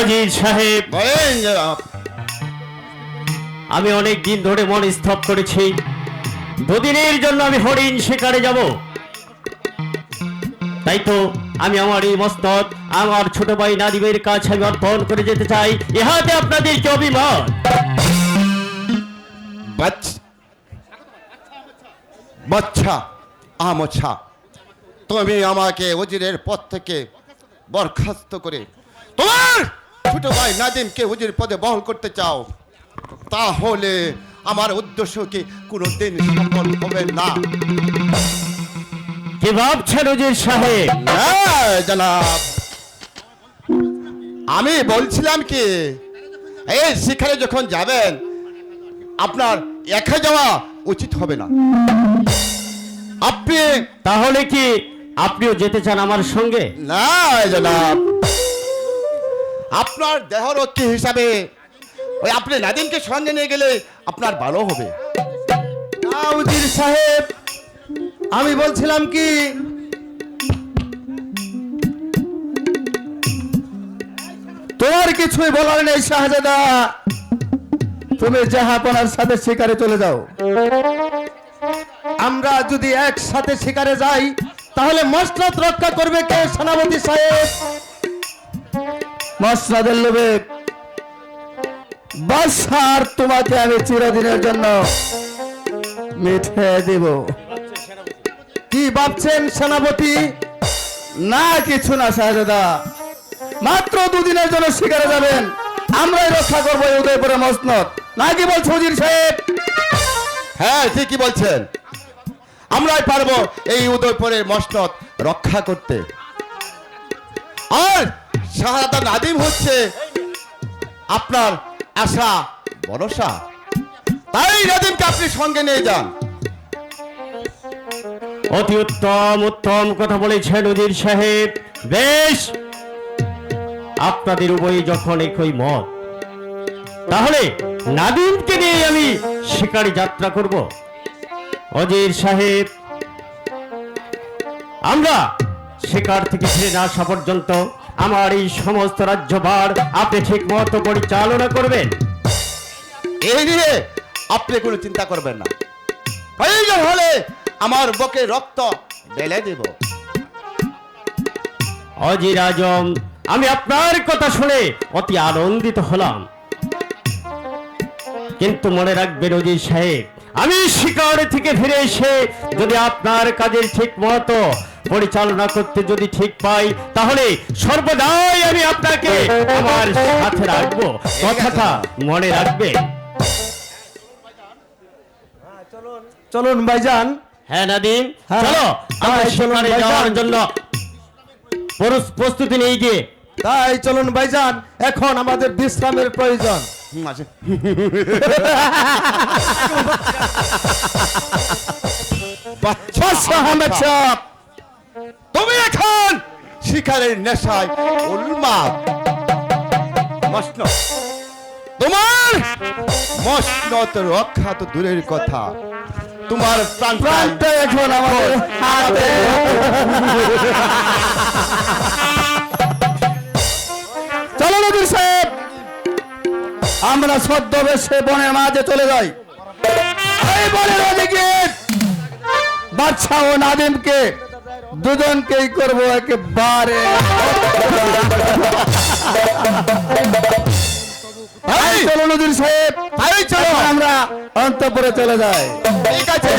অজির সাহেব, বলেন জনাব। আমি অনেক দিন ধরে মন স্থপ করেছি, দুদিনের জন্য আমি হরিণ শিকারে যাব। তাই তো আমি আমার এই মস্তক আমার ছোট ভাই নাদিমের কাছে আমি অর্পণ করে যেতে চাই। ইহাতে আপনাদের কি অভিমান? বাচ্চা আমছা, তুমি আমাকে উজিরের পদ থেকে বরখাস্ত করে তোমার ছোট ভাই নাদিমকে উজির পদে বহাল করতে চাও, তাহলে আমার উদ্দেশ্য কি কোনোদিন সফল হবে না। কি ভাবছেন অজির সাহেব? হ্যাঁ জনাব, আমি বলছিলাম কি, এই শিকারে যখন যাবেন আপনার একা যাওয়া উচিত হবে না। আপনি তাহলে কি আপনিও যেতে চান আমার সঙ্গে? না জনাব, আপনার দেহরক্ষী হিসাবে ওই আপনি নাদিমকে সঙ্গে নিয়ে গেলে আপনার ভালো হবে। উজির সাহেব, আমি বলছিলাম কি, তোমার কিছুই বলার নেই শাহজাদা, তুমি জাহাপনার সাথে শিকারে চলে যাও। আমরা যদি একসাথে শিকারে যাই তাহলে মসনদ রক্ষা করবে কে সেনাপতি সাহেব? মসনদের লোভে বাদশাহ তোমাকে আমি চিরদিনের জন্য মিঠে দিব। কি ভাবছেন সেনাপতি? না কিছু না শাহজাদা, মাত্র দুদিনের জন্য শিকারে যাবেন, আমরাই রক্ষা করবো এই উদয়পুরে মসনদ, না কি বলছো উজির সাহেব? হ্যাঁ ঠিকই বলছেন, আমরাই পারবো এই উদয়পুরের মসনদ রক্ষা করতে। আর শাহজাদা নাদিম হচ্ছে আপনার আশা ভরসা, তাই নাদিমকে আপনি সঙ্গে নিয়ে যান। অতি উত্তম উত্তম কথা বলেছেন অজির সাহেব। বেশ, আপনাদের উভয়ই যখন একই মত, তাহলে নাদিমকে নিয়ে আমি শিকারে যাত্রা করব। অজির সাহেব, আমরা শিকার থেকে ফিরে না আসা পর্যন্ত আমার এই সমস্ত রাজ্যভার আপনি ঠিক মতো পরিচালনা করবেন। এই নিয়ে আপনি কোনো চিন্তা করবেন না, প্রয়োজন হলে আমার বুকে রক্ত ঢেলে দেব। অজির আজম, আমি আপনার কথা শুনে অতি আনন্দিত হলাম, কিন্তু মনে রাখবেন অজির সাহেব, আমি শিকার থেকে ফিরে এসে যদি আপনার কাজের ঠিক মতো পরিচালনা করতে যদি ঠিক পাই, তাহলে সর্বদাই আমি আপনাকে আমার সাথে রাখবো। কথাটা মনে রাখবেন। চলুন ভাইজান। হ্যাঁ নাদিম, হ্যাঁ, চলো আমরা হ্যাঁ, চলুন শিকারে ভাইজান। যাওয়ার জন্য প্রস্তুতি নিয়ে গিয়ে। তাই চলুন ভাইজান, এখন আমাদের বিশ্রামের প্রয়োজন। আছে বাদশাহ আহমেদ সাহেব, তুমি এখন শিকারের নেশায় উন্মাদ। মসনদ, তোমার মসনদ রক্ষা তো দূরের কথা, তোমার প্রাণটা এখন আমাদের হাতে। চলো নবীর সাহেব, আমরা ছদ্মবেশে বনের মাঝে চলে যাই। এই বনের ওদিকে বাদশাহ ও নাদিমকে দুজনকেই করবো একেবারে। চলো নদীর সাহেব, তাই চলো আমরা অন্তঃপুরে চলে যাই। ঠিক আছে।